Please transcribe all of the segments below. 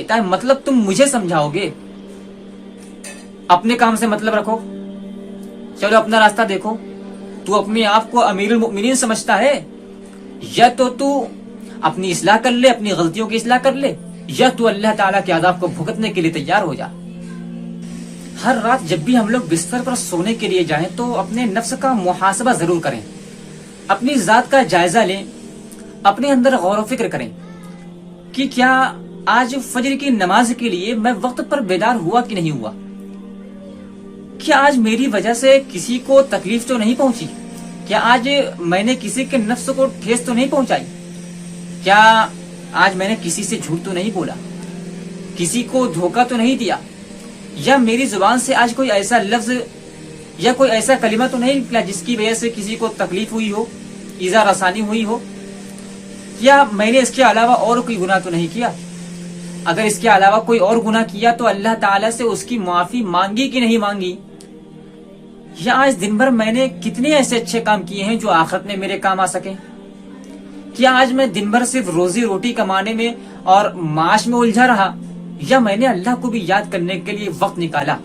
دیتا ہے، مطلب تم مجھے سمجھاؤ گے؟ اپنے کام سے مطلب رکھو، چلو اپنا راستہ دیکھو۔ تو اپنے آپ کو امیر المؤمنین سمجھتا ہے، یا تو اپنی اصلاح کر لے، اپنی غلطیوں کی اصلاح کر لے، یا تو اللہ تعالیٰ کے عذاب کو بھگتنے کے لیے تیار ہو جا۔ ہر رات جب بھی ہم لوگ بستر پر سونے کے لیے جائیں تو اپنے نفس کا محاسبہ ضرور کریں، اپنی ذات کا جائزہ لیں، اپنے اندر غور و فکر کریں کہ کیا آج فجر کی نماز کے لیے میں وقت پر بیدار ہوا کہ نہیں ہوا؟ کیا آج میری وجہ سے کسی کو تکلیف تو نہیں پہنچی؟ کیا آج میں نے کسی کے نفس کو ٹھیس تو نہیں پہنچائی؟ کیا آج میں نے کسی سے جھوٹ تو نہیں بولا؟ کسی کو دھوکہ تو نہیں دیا؟ یا میری زبان سے آج کوئی ایسا لفظ یا کوئی ایسا کلمہ تو نہیں نکلا جس کی وجہ سے کسی کو تکلیف ہوئی ہو، ایذا رسانی ہوئی ہو؟ یا میں نے اس کے علاوہ اور کوئی گناہ تو نہیں کیا؟ اگر اس کے علاوہ کوئی اور گناہ کیا تو اللہ تعالیٰ سے اس کی معافی مانگی کہ نہیں مانگی؟ یا آج دن بھر میں نے کتنے ایسے اچھے کام کیے ہیں جو آخرت میں میرے کام آ سکیں؟ کیا آج میں دن بھر صرف روزی روٹی کمانے میں اور معاش میں الجھا رہا، یا میں نے اللہ کو بھی یاد کرنے کے لیے وقت نکالا؟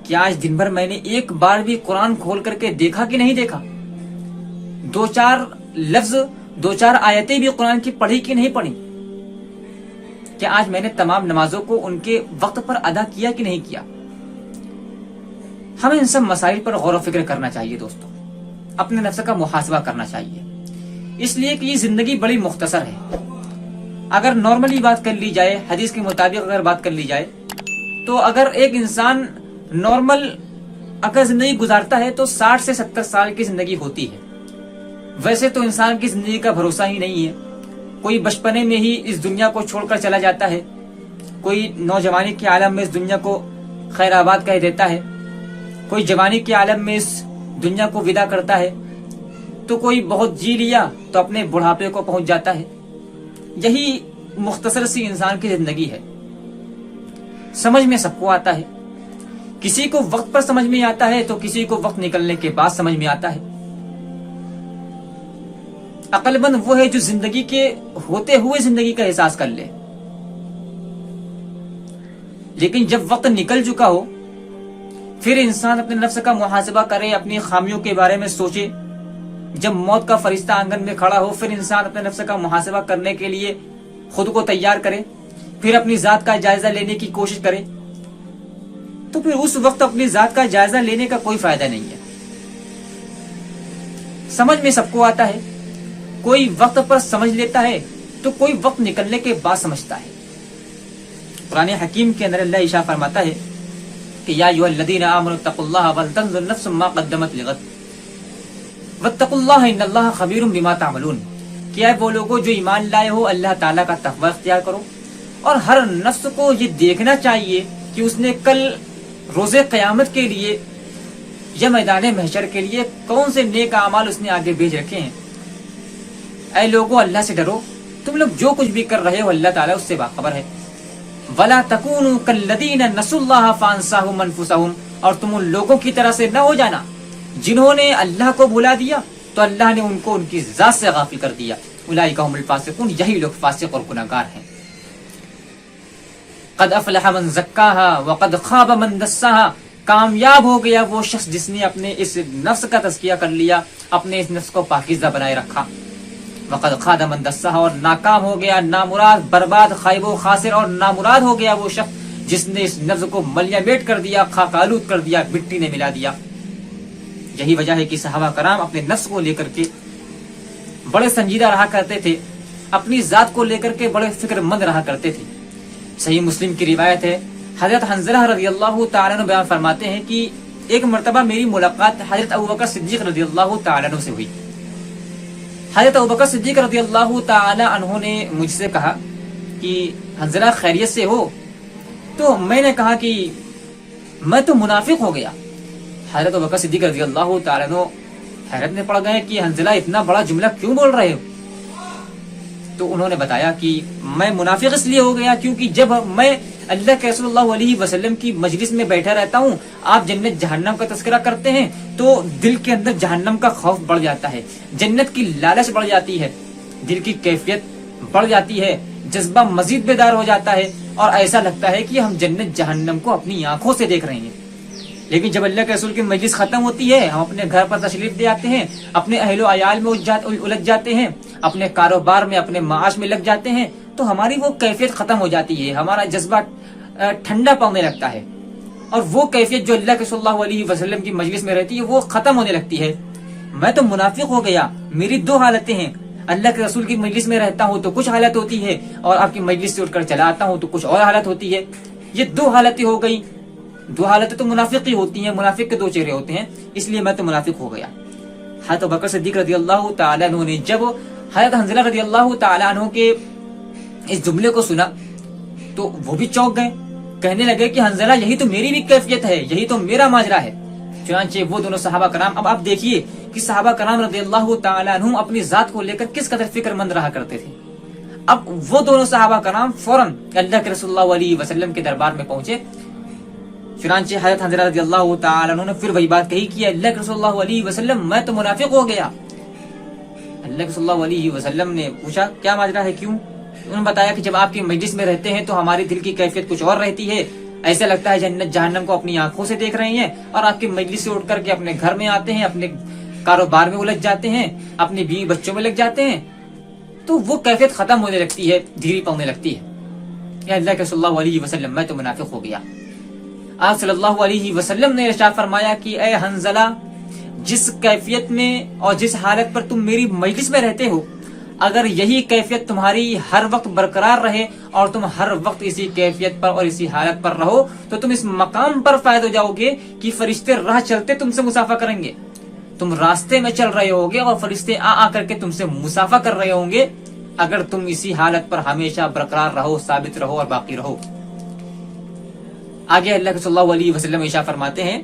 کیا آج دن بھر میں نے ایک بار بھی قرآن کھول کر کے دیکھا کہ نہیں دیکھا؟ دو چار لفظ، دو چار آیتیں بھی قرآن کی پڑھی کہ نہیں پڑھی؟ کیا آج میں نے تمام نمازوں کو ان کے وقت پر ادا کیا کہ نہیں کیا؟ ہمیں ان سب مسائل پر غور و فکر کرنا چاہیے دوستوں، اپنے نفس کا محاسبہ کرنا چاہیے، اس لیے کہ یہ زندگی بڑی مختصر ہے۔ اگر نارملی بات کر لی جائے، حدیث کے مطابق اگر بات کر لی جائے تو اگر ایک انسان نارمل اگر زندگی گزارتا ہے تو 60 سے 70 سال کی زندگی ہوتی ہے۔ ویسے تو انسان کی زندگی کا بھروسہ ہی نہیں ہے، کوئی بچپنے میں ہی اس دنیا کو چھوڑ کر چلا جاتا ہے، کوئی نوجوانی کے عالم میں اس دنیا کو خیر آباد کہہ دیتا ہے، کوئی جوانی کے عالم میں اس دنیا کو ودا کرتا ہے، تو کوئی بہت جی لیا تو اپنے بڑھاپے کو پہنچ جاتا ہے۔ یہی مختصر سی انسان کی زندگی ہے۔ سمجھ میں سب کو آتا ہے، کسی کو وقت پر سمجھ میں آتا ہے تو کسی کو وقت نکلنے کے بعد سمجھ میں آتا ہے۔ عقل مند وہ ہے جو زندگی کے ہوتے ہوئے زندگی کا احساس کر لے، لیکن جب وقت نکل چکا ہو پھر انسان اپنے نفس کا محاسبہ کرے، اپنی خامیوں کے بارے میں سوچے۔ جب موت کا فرشتہ آنگن میں کھڑا ہو پھر انسان اپنے نفس کا محاسبہ کرنے کے لیے خود کو تیار کرے، پھر اپنی ذات کا جائزہ لینے کی کوشش کرے، تو پھر اس وقت اپنی ذات کا جائزہ لینے کا کوئی فائدہ نہیں ہے۔ سمجھ میں سب کو آتا ہے، کوئی وقت پر سمجھ لیتا ہے تو کوئی وقت نکلنے کے بعد سمجھتا ہے۔ قرآن حکیم کے اندر اللہ ارشاد فرماتا ہے کہ یا ایھا الذین آمنوا اتقوا اللہ ولتنظر نفس ما قدمت لغد واتقوا اللہ ان اللہ خبیر بما تعملون۔ کیا وہ لوگوں جو ایمان لائے ہو اللہ تعالیٰ کا تقوی اختیار کرو، اور ہر نفس کو یہ دیکھنا چاہیے کہ اس نے کل روز قیامت کے لیے یا میدان محشر کے لیے کون سے نیک اعمال اس نے آگے بھیج رکھے ہیں۔ اے لوگوں اللہ سے ڈرو، تم لوگ جو کچھ بھی کر رہے ہو اللہ تعالیٰ اس سے باخبر ہے۔ وَلَا تَكُونُوا كَالَّذِينَ نَسُوا اللَّهَ فَأَنسَاهُمْ أَنفُسَهُمْ، اور تم ان لوگوں کی طرح سے نہ ہو جانا جنہوں نے اللہ کو بھلا دیا تو اللہ نے ان کو ان کی ذات سے غافل کر دیا۔ اولئک هم الفاسقون، یہی لوگ فاسق اور گناہگار ہیں۔ قد افلح من زکاها وقد خاب من دساها، کامیاب ہو گیا وہ شخص جس نے اپنے اس نفس کا تزکیہ کر لیا، اپنے اس نفس کو پاکیزہ بنائے رکھا۔ وقد خاب من دساها، اور ناکام ہو گیا، نامراد، برباد، خائب و خاسر اور نامراد ہو گیا وہ شخص جس نے اس نفس کو ملیہ میٹ کر دیا، خاک آلود کر دیا، مٹی نے ملا دیا۔ یہی وجہ ہے کہ صحابہ کرام اپنے نفس کو لے کر کے بڑے سنجیدہ رہا کرتے تھے، اپنی ذات کو لے کر کے بڑے فکر مند رہا کرتے تھے۔ صحیح مسلم کی روایت ہے، حضرت حنظلہ رضی اللہ تعالیٰ عنہ بیان فرماتے ہیں کہ ایک مرتبہ میری ملاقات حضرت ابوبکر صدیق رضی اللہ تعالیٰ عنہ سے ہوئی۔ حضرت ابوبکر صدیق رضی اللہ تعالیٰ عنہ نے مجھ سے کہا کہ حنظلہ خیریت سے ہو؟ تو میں نے کہا کہ میں تو منافق ہو گیا۔ حضرت ابوبکر صدیق رضی اللہ تعالیٰ عنہ حیرت میں پڑ گئے کہ حنظلہ اتنا بڑا جملہ کیوں بول رہے ہو؟ تو انہوں نے بتایا کہ میں منافق اس لیے ہو گیا کیونکہ جب میں اللہ کے رسول اللہ علیہ وسلم کی مجلس میں بیٹھا رہتا ہوں، آپ جنت جہنم کا تذکرہ کرتے ہیں تو دل کے اندر جہنم کا خوف بڑھ جاتا ہے، جنت کی لالچ بڑھ جاتی ہے، دل کی کیفیت بڑھ جاتی ہے، जज्बा मजीद बेदार हो जाता है और ऐसा लगता है कि हम जन्नत जहन्नम को अपनी आंखों से देख रहे हैं। लेकिन जब अल्लाह के रसूल की मजलिस खत्म होती है, हम अपने घर पर तशरीफ ले आते हैं, अपने अहलो अयाल में उलझ जाते हैं, अपने कारोबार में, अपने माश में लग जाते हैं, तो हमारी वो कैफियत खत्म हो जाती है, हमारा जज्बा ठंडा पड़ने लगता है और वो कैफियत जो अल्लाह के सल्लल्लाहु अलैहि वसल्लम की मजलिस में रहती है वो खत्म होने लगती है। मैं तो मुनाफिक हो गया, मेरी दो हालतें हैं, अल्लाह के रसूल की मजलिस में रहता हूँ तो कुछ हालत होती है और आपकी मजलिस से उठकर चला आता हूँ तो कुछ और हालत होती है। ये दो हालतें हो गई। दो हालतें तो मुनाफिक ही होती हैं, मुनाफिक के दो चेहरे होते हैं, इसलिए मैं तो मुनाफिक हो गया। हज़रत अबू बकर सिद्दीक़ रज़ियल्लाहु ताला अन्हु ने जब हज़रत हंज़ला रज़ियल्लाहु ताला अन्हु के इस जुमले को सुना तो वो भी चौंक गए, कहने लगे कि हंज़ला यही तो मेरी भी कैफियत है, यही तो मेरा माजरा है। चुनांचे वो दोनों सहाबा कराम, अब आप देखिए कि सहाबा कराम रज़ियल्लाहु ताला अन्हुम अपनी जात को लेकर किस कदर फिक्रमंद रहा करते थे। अब वो दोनों सहाबा कराम फौरन अल्लाह के रसूल सल्लल्लाहु अलैहि वसल्लम के दरबार में पहुंचे। चुनांचे हज़रत हंज़ला रज़ियल्लाहु ताला अन्हु ने फिर वही बात कही कि अल्लाह के रसूल सल्लल्लाहु अलैहि वसल्लम मैं तो मुनाफिक हो गया। अल्लाह के सल्लल्लाहु अलैहि वसल्लम ने पूछा क्या माजरा है, क्यों? उन्होंने बताया कि जब आपकी मजलिस में रहते हैं तो हमारी दिल की कैफियत कुछ और रहती है, ऐसा लगता है जन्नत जहन्नम को अपनी आंखों से देख रहे हैं, और आपकी मजलिस से उठ करके अपने घर में आते हैं, अपने कारोबार में उलझ जाते हैं, अपनी बीवी बच्चों में लग जाते हैं, तो वो कैफियत खत्म होने लगती है, धीरे पड़ने लगती है। या अल्लाह के सल्लल्लाहु अलैहि वसल्लम मैं तो मुनाफिक हो गया। आप सल्लल्लाहु अलैहि वसल्लम ने इरशाद फरमाया कि ए हंज़ला, जिस कैफियत में और जिस हालत पर तुम मेरी मजलिस में रहते हो, अगर यही कैफियत तुम्हारी हर वक्त बरकरार रहे और तुम हर वक्त इसी कैफियत पर और इसी हालत पर रहो तो तुम इस मकाम पर फायद हो जाओगे कि फरिश्ते राह चलते तुमसे मुसाफा करेंगे। तुम रास्ते में चल रहे होगे और फरिश्ते आ करके तुमसे मुसाफा कर रहे होंगे, अगर तुम इसी हालत पर हमेशा बरकरार रहो, साबित रहो और बाकी रहो। आगे अल्लाह के सल्लल्लाहु अलैहि वसल्लम इरशाद फरमाते हैं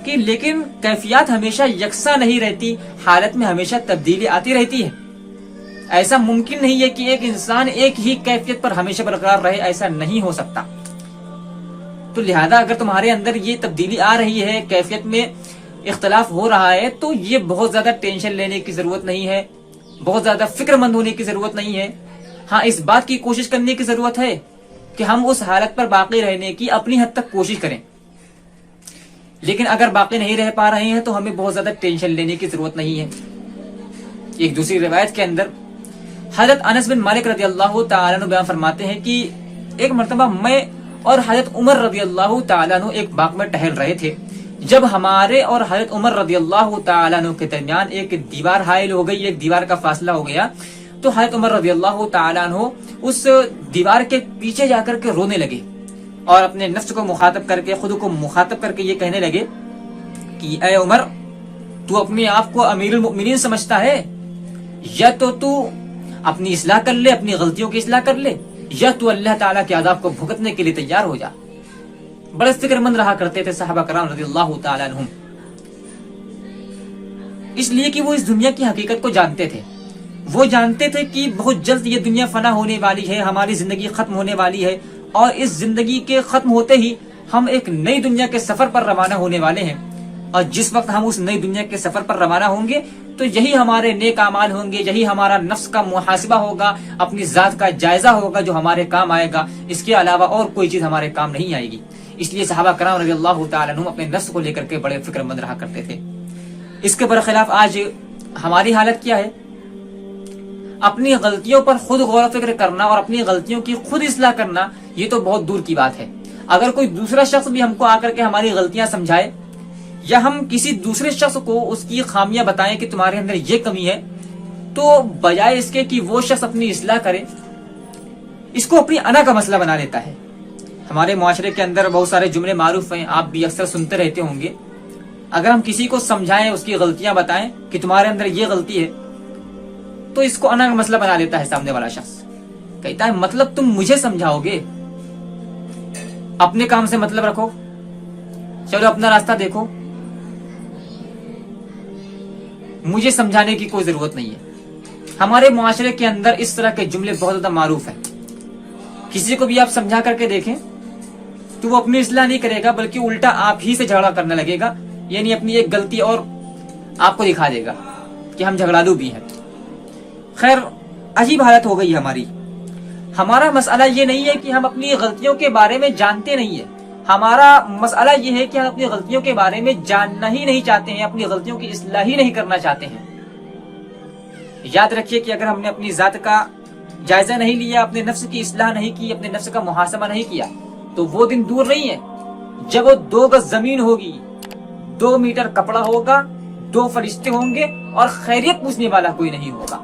कि लेकिन कैफियत हमेशा यकसा नहीं रहती, हालत में हमेशा तब्दीली आती रहती है। ऐसा मुमकिन नहीं है कि एक इंसान एक ही कैफियत पर हमेशा बरकरार रहे, ऐसा नहीं हो सकता। तो लिहाजा अगर तुम्हारे अंदर ये तब्दीली आ रही है, कैफियत में इख्तलाफ हो रहा है, तो ये बहुत ज्यादा टेंशन लेने की जरूरत नहीं है, बहुत ज्यादा फिक्रमंद होने की जरूरत नहीं है। हाँ, इस बात की कोशिश करने की जरूरत है कि हम उस हालत पर बाकी रहने की अपनी हद तक कोशिश करें, लेकिन अगर बाकी नहीं रह पा रहे हैं तो हमें बहुत ज्यादा टेंशन लेने की जरूरत नहीं है। एक दूसरी रिवायत के अंदर हजरत अनस बिन मालिक रज़ियल्लाहु ताला अन्हु बयान फरमाते हैं कि एक मर्तबा मैं और हजरत उमर रज़ियल्लाहु ताला अन्हु एक बाग में टहल रहे थे। जब हमारे और हजरत उमर रज़ियल्लाहु ताला अन्हु के दरमियान एक दीवार हाइल हो गई, एक दीवार का फासला हो गया, तो हजरत उमर रज़ियल्लाहु ताला अन्हु उस दीवार के पीछे जाकर के रोने लगे और अपने नफ्स को मुखातब करके, खुद को मुखातब करके ये कहने लगे कि ऐ उमर, तू अपने आप को अमीरुल मोमिनीन समझता है, या तो तू अपनी इस्लाह कर ले, अपनी गलतियों की इस्लाह कर ले, या तू अल्लाह ताला के अज़ाब को भुगतने के लिए तैयार हो जा। बड़े फिक्रमंद रहा करते थे सहाबा कराम रज़ियल्लाहु ताला अन्हुम, इसलिए कि वो इस दुनिया की हकीकत को जानते थे। वो जानते थे कि बहुत जल्द ये दुनिया फना होने वाली है, हमारी जिंदगी खत्म होने वाली है, और इस जिंदगी के खत्म होते ही हम एक नई दुनिया के सफर पर रवाना होने वाले हैं। और जिस वक्त हम उस नई दुनिया के सफर पर रवाना होंगे तो यही हमारे नेक अमाल होंगे, यही हमारा नफ्स का मुहासिबा होगा, अपनी जात का जायजा होगा जो हमारे काम आएगा। इसके अलावा और कोई चीज हमारे काम नहीं आएगी। इसलिए सहाबा कराम रज़ियल्लाहु ताला अन्हुम अपने नफ्स को लेकर के बड़े फिक्रमंद रहा करते थे। इसके बरखिलाफ आज हमारी हालत क्या है? अपनी गलतियों पर खुद गौर फिक्र करना और अपनी गलतियों की खुद इस्लाह करना, ये तो बहुत दूर की बात है। अगर कोई दूसरा शख्स भी हमको आकर के हमारी गलतियां समझाए, या हम किसी दूसरे शख्स को उसकी खामियां बताएं कि तुम्हारे अंदर ये कमी है, तो बजाय इसके कि वो शख्स अपनी इस्लाह करे, इसको अपनी अना का मसला बना लेता है। हमारे मुआशरे के अंदर बहुत सारे जुमले मारूफ हैं, आप भी अक्सर सुनते रहते होंगे। अगर हम किसी को समझाएं, उसकी गलतियां बताएं कि तुम्हारे अंदर ये गलती है, तो इसको अना का मसला बना लेता है सामने वाला शख्स। कहता है मतलब तुम मुझे समझाओगे, अपने काम से मतलब रखो, चलो अपना रास्ता देखो, मुझे समझाने की कोई जरूरत नहीं है। हमारे मुआशरे के अंदर इस तरह के जुमले बहुत ज्यादा मारूफ है। किसी को भी आप समझा करके देखें तो वो अपनी इस्लाह नहीं करेगा, बल्कि उल्टा आप ही से झगड़ा करने लगेगा, यानी अपनी एक गलती और आपको दिखा देगा कि हम झगड़ालू भी हैं। खैर, अजीब हालत हो गई हमारी। ہمارا مسئلہ یہ نہیں ہے کہ ہم اپنی غلطیوں کے بارے میں جانتے نہیں ہیں، ہمارا مسئلہ یہ ہے کہ ہم اپنی غلطیوں کے بارے میں جاننا ہی نہیں چاہتے ہیں، اپنی غلطیوں کی اصلاح ہی نہیں کرنا چاہتے ہیں۔ یاد رکھیے کہ اگر ہم نے اپنی ذات کا جائزہ نہیں لیا، اپنے نفس کی اصلاح نہیں کی، اپنے نفس کا محاسبہ نہیں کیا، تو وہ دن دور نہیں ہے جب وہ 2 گز زمین ہوگی، 2 میٹر کپڑا ہوگا، 2 فرشتے ہوں گے اور خیریت پوچھنے والا کوئی نہیں ہوگا۔